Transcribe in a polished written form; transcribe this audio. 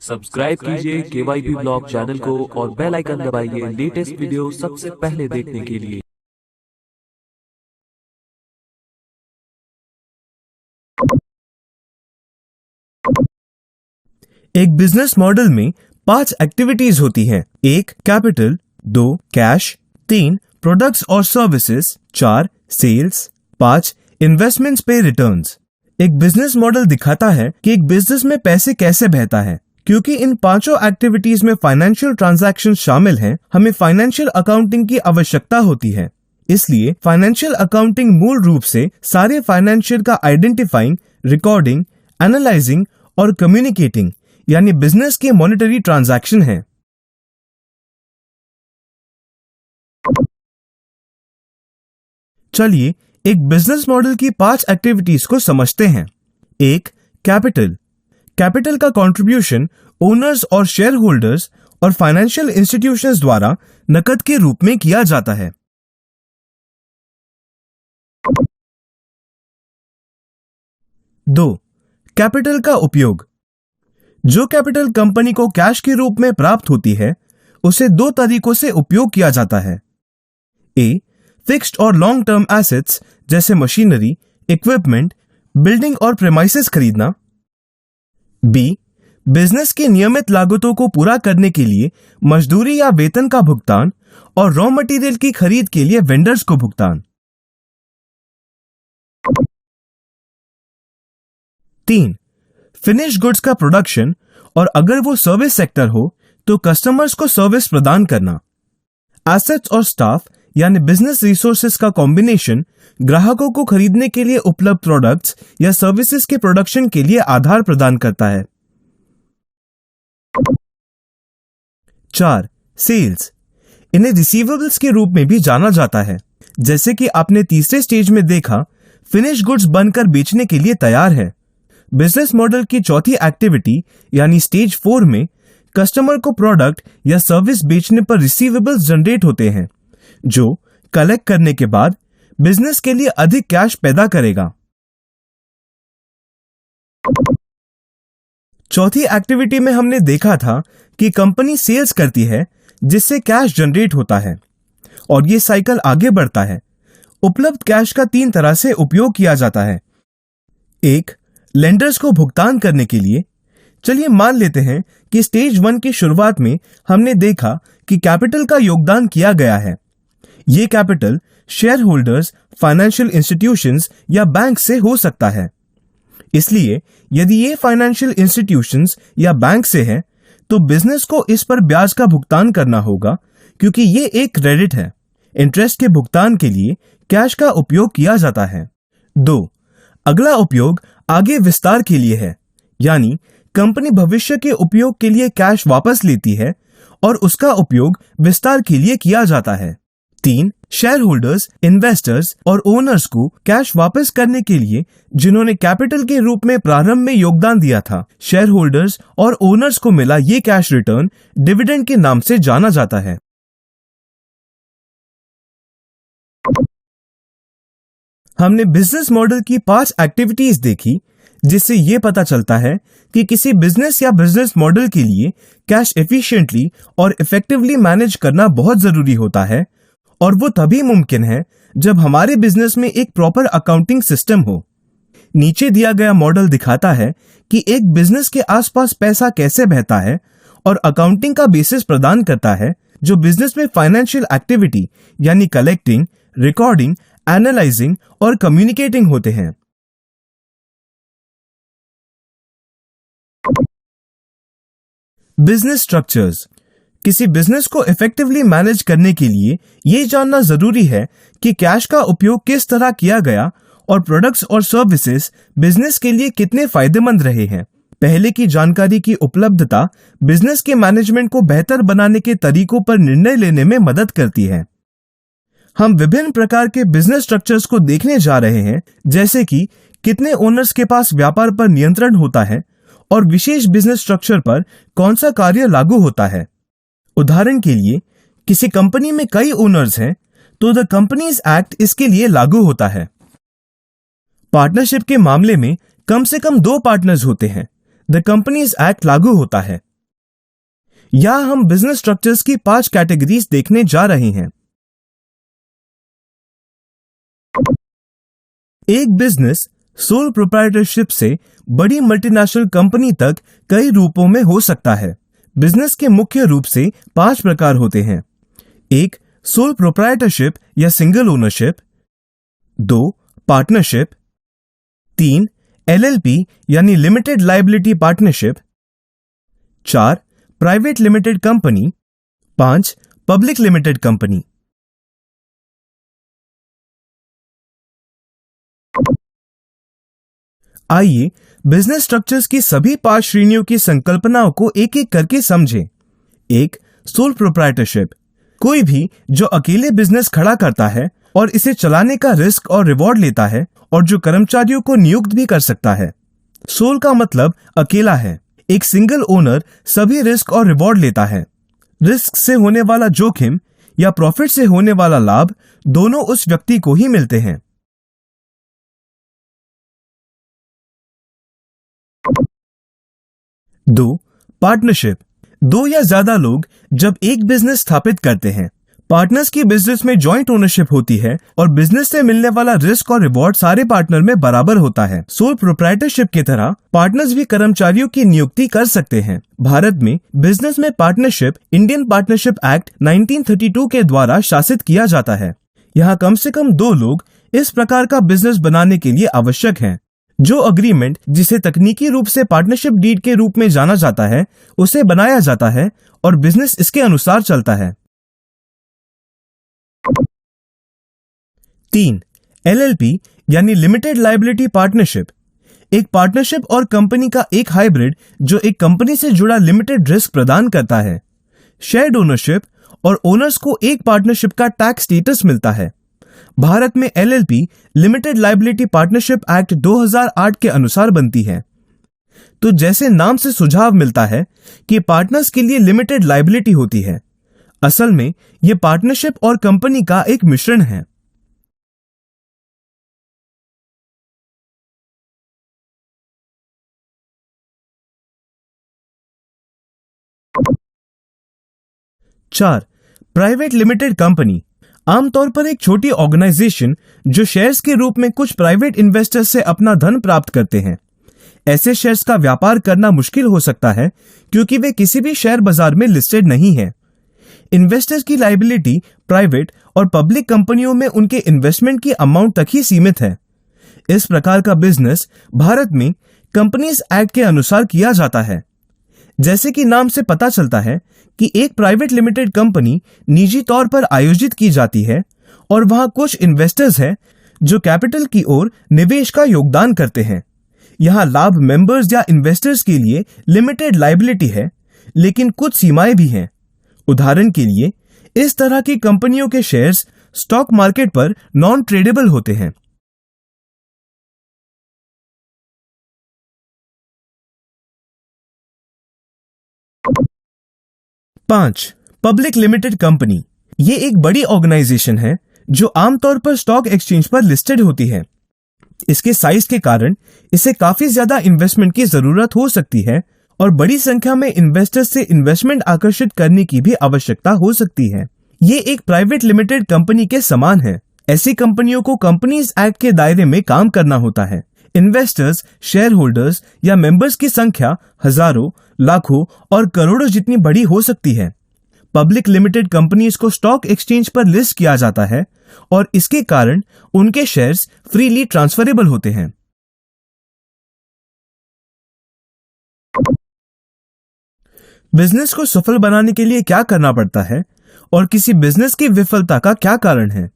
Subscribe कीजिए KYB blog channel को और बेल आइकन दबाइए लेटेस्ट वीडियो सबसे पहले देखने के लिए। एक बिजनेस मॉडल में 5 एक्टिविटीज होती हैं। 1 कैपिटल, 2 कैश, 3 प्रोडक्ट्स और सर्विसेज, 4 सेल्स, 5 इन्वेस्टमेंट्स पे रिटर्न्स। एक बिजनेस मॉडल दिखाता है कि एक बिजनेस में पैसे कैसे बहता है। क्योंकि इन पांचों एक्टिविटीज में फाइनेंशियल ट्रांजैक्शन शामिल हैं, हमें फाइनेंशियल अकाउंटिंग की आवश्यकता होती है। इसलिए फाइनेंशियल अकाउंटिंग मूल रूप से सारे फाइनेंशियल का आइडेंटिफाइंग, रिकॉर्डिंग, एनालाइजिंग और कम्युनिकेटिंग यानी बिजनेस के मॉनेटरी ट्रांजैक्शन है। चलिए एक बिजनेस मॉडल की 5 एक्टिविटीज को समझते हैं। 1 कैपिटल। कैपिटल का कंट्रीब्यूशन ओनर्स और शेयर होल्डर्स और फाइनेंशियल इंस्टीट्यूशंस द्वारा नकद के रूप में किया जाता है। 2 कैपिटल का उपयोग। जो कैपिटल कंपनी को कैश के रूप में प्राप्त होती है उसे 2 तरीकों से उपयोग किया जाता है। ए फिक्स्ड और लॉन्ग टर्म एसेट्स जैसे मशीनरी, इक्विपमेंट, बिल्डिंग और प्रेमाइसेस खरीदना। बी बिजनेस की नियमित लागतों को पूरा करने के लिए मजदूरी या वेतन का भुगतान और रॉ मटेरियल की खरीद के लिए वेंडर्स को भुगतान। 3 फिनिश गुड्स का प्रोडक्शन और अगर वो सर्विस सेक्टर हो तो कस्टमर्स को सर्विस प्रदान करना। एसेट्स और स्टाफ यानी बिजनेस रिसोर्सेज का कॉम्बिनेशन ग्राहकों को खरीदने के लिए उपलब्ध प्रोडक्ट्स या सर्विसेज के प्रोडक्शन के लिए आधार प्रदान करता है। 4 सेल्स। इन्हें रिसीवेबल्स के रूप में भी जाना जाता है। जैसे कि आपने तीसरे स्टेज में देखा, फिनिश गुड्स बनकर बेचने के लिए तैयार है। बिजनेस मॉडल की चौथी एक्टिविटी यानी स्टेज 4 में कस्टमर को प्रोडक्ट या सर्विस बेचने पर रिसीवेबल्स जनरेट होते हैं जो कलेक्ट करने के बाद बिजनेस के लिए अधिक कैश पैदा करेगा। चौथी एक्टिविटी में हमने देखा था कि कंपनी सेल्स करती है जिससे कैश जनरेट होता है और ये साइकिल आगे बढ़ता है। उपलब्ध कैश का 3 तरह से उपयोग किया जाता है। 1 लेंडर्स को भुगतान करने के लिए। चलिए मान लेते हैं कि स्टेज 1 की शुरुआत में हमने देखा कि कैपिटल का योगदान किया गया है। ये capital share holders, financial institutions या बैंक से हो सकता है। इसलिए यदि ये फाइनेंशियल इंस्टीट्यूशंस या बैंक से है तो बिजनेस को इस पर ब्याज का भुगतान करना होगा क्योंकि ये एक क्रेडिट है। इंटरेस्ट के भुगतान के लिए कैश का उपयोग किया जाता है। 2 अगला उपयोग आगे विस्तार के लिए है, यानी कंपनी भविष्य के उपयोग के लिए कैश वापस लेती है और उसका उपयोग विस्तार के लिए किया जाता है। 3 शेयर होल्डर्स, इन्वेस्टर्स और ओनर्स को कैश वापस करने के लिए जिन्होंने कैपिटल के रूप में प्रारंभ में योगदान दिया था। शेयर होल्डर्स और ओनर्स को मिला ये कैश रिटर्न डिविडेंड के नाम से जाना जाता है। हमने बिजनेस मॉडल की 5 एक्टिविटीज देखी जिससे यह पता चलता है कि किसी बिजनेस या बिजनेस मॉडल के लिए कैश एफिशिएंटली और इफेक्टिवली मैनेज करना बहुत जरूरी होता है और वो तभी मुमकिन है जब हमारे बिजनेस में एक प्रॉपर अकाउंटिंग सिस्टम हो। नीचे दिया गया मॉडल दिखाता है कि एक बिजनेस के आसपास पैसा कैसे बहता है और अकाउंटिंग का बेसिस प्रदान करता है जो बिजनेस में फाइनेंशियल एक्टिविटी यानी कलेक्टिंग, रिकॉर्डिंग, एनालाइजिंग और कम्युनिकेटिंग होते हैं। Business structures. किसी बिजनेस को इफेक्टिवली मैनेज करने के लिए यह जानना जरूरी है कि कैश का उपयोग किस तरह किया गया और प्रोडक्ट्स और सर्विसेज बिजनेस के लिए कितने फायदेमंद रहे हैं। पहले की जानकारी की उपलब्धता बिजनेस के मैनेजमेंट को बेहतर बनाने के तरीकों पर निर्णय लेने में मदद करती है। हम विभिन्न प्रकार के बिजनेस स्ट्रक्चर्स को देखने जा रहे हैं, जैसे कि कितने ओनर्स के पास व्यापार पर नियंत्रण होता है और विशेष बिजनेस स्ट्रक्चर पर कौन सा कार्य लागू होता है। उदाहरण के लिए, किसी कंपनी में कई ओनर्स हैं तो द कंपनीज एक्ट इसके लिए लागू होता है। पार्टनरशिप के मामले में कम से कम 2 पार्टनर्स होते हैं, द कंपनीज एक्ट लागू होता है। यहाँ हम बिजनेस स्ट्रक्चर्स की 5 कैटेगरीज देखने जा रहे हैं। एक बिजनेस सोल प्रोप्राइटरशिप से बड़ी मल्टीनेशनल कंपनी तक कई रूपों में हो सकता है। बिजनेस के मुख्य रूप से 5 प्रकार होते हैं। 1. सोल प्रोप्राइटरशिप या सिंगल ओनरशिप। 2. पार्टनरशिप। 3. LLP यानी limited liability partnership. 4. Private limited company. 5. Public limited company. आइए बिजनेस स्ट्रक्चर्स की सभी 5 श्रेणियों की संकल्पनाओं को एक एक करके समझें। 1. सोल प्रोप्राइटरशिप, कोई भी जो अकेले बिजनेस खड़ा करता है और इसे चलाने का रिस्क और रिवॉर्ड लेता है और जो कर्मचारियों को नियुक्त भी कर सकता है। सोल का मतलब अकेला है। एक सिंगल ओनर सभी रिस्क और रिवॉर्ड लेता है। रिस्क से होने वाला जोखिम या प्रॉफिट से होने वाला लाभ दोनों उस व्यक्ति को ही मिलते हैं। 2. पार्टनरशिप, 2 या ज्यादा लोग जब एक बिजनेस स्थापित करते हैं। पार्टनर्स की बिजनेस में जॉइंट ओनरशिप होती है और बिजनेस से मिलने वाला रिस्क और रिवॉर्ड सारे पार्टनर में बराबर होता है। सोल प्रोप्राइटरशिप की तरह पार्टनर्स भी कर्मचारियों की नियुक्ति कर सकते हैं। भारत में बिजनेस में पार्टनरशिप इंडियन पार्टनरशिप एक्ट 1932 के द्वारा शासित किया जाता है। यहाँ कम से कम 2 लोग इस प्रकार का बिजनेस बनाने के लिए आवश्यक हैं। जो अग्रीमेंट, जिसे तकनीकी रूप से पार्टनरशिप डीड के रूप में जाना जाता है, उसे बनाया जाता है और बिजनेस इसके अनुसार चलता है। 3. LLP यानी लिमिटेड लायबिलिटी पार्टनरशिप, एक पार्टनरशिप और कंपनी का एक हाइब्रिड जो एक कंपनी से जुड़ा लिमिटेड रिस्क प्रदान करता है। शेयर्ड ओनरशिप और ओनर्स को एक पार्टनरशिप का टैक्स स्टेटस मिलता है। भारत में LLP limited liability partnership act 2008 के अनुसार बनती है। तो जैसे नाम से सुझाव मिलता है कि पार्टनर्स के लिए लिमिटेड लायबिलिटी होती है, असल में यह पार्टनरशिप और कंपनी का एक मिश्रण है। चार, प्राइवेट लिमिटेड कंपनी, आमतौर पर एक छोटी ऑर्गेनाइजेशन जो शेयर्स के रूप में कुछ प्राइवेट इन्वेस्टर्स से अपना धन प्राप्त करते हैं। ऐसे शेयर्स का व्यापार करना मुश्किल हो सकता है क्योंकि वे किसी भी शेयर बाजार में लिस्टेड नहीं है। इन्वेस्टर्स की लायबिलिटी प्राइवेट और पब्लिक कंपनियों में उनके इन्वेस्टमेंट की अमाउंट तक ही सीमित है। इस प्रकार का बिजनेस भारत में कंपनीज एक्ट के अनुसार किया जाता है। जैसे कि नाम से पता चलता है कि एक प्राइवेट लिमिटेड कंपनी निजी तौर पर आयोजित की जाती है और वहां कुछ इन्वेस्टर्स हैं जो कैपिटल की ओर निवेश का योगदान करते हैं। यहां लाभ मेंबर्स या इन्वेस्टर्स के लिए लिमिटेड लायबिलिटी है, लेकिन कुछ सीमाएं भी हैं। उदाहरण के लिए, इस तरह की कंपनियों के शेयर्स स्टॉक मार्केट पर नॉन ट्रेडेबल होते हैं। 5. पब्लिक लिमिटेड कंपनी, ये एक बड़ी ऑर्गेनाइजेशन है जो आमतौर पर स्टॉक एक्सचेंज पर लिस्टेड होती है। इसके साइज के कारण इसे काफी ज्यादा इन्वेस्टमेंट की जरूरत हो सकती है और बड़ी संख्या में इन्वेस्टर्स से इन्वेस्टमेंट आकर्षित करने की भी आवश्यकता हो सकती है। ये एक प्राइवेट लिमिटेड कंपनी के समान है। ऐसी कंपनियों को कंपनीज एक्ट के दायरे में काम करना होता है। इन्वेस्टर्स, शेयर होल्डर्स या मेंबर्स की संख्या हजारों, लाखों और करोड़ों जितनी बड़ी हो सकती है। पब्लिक लिमिटेड कंपनीज को स्टॉक एक्सचेंज पर लिस्ट किया जाता है और इसके कारण उनके शेयर्स फ्रीली ट्रांसफरेबल होते हैं। बिजनेस को सफल बनाने के लिए क्या करना पड़ता है और किसी बिजनेस की विफलता का क्या कारण है?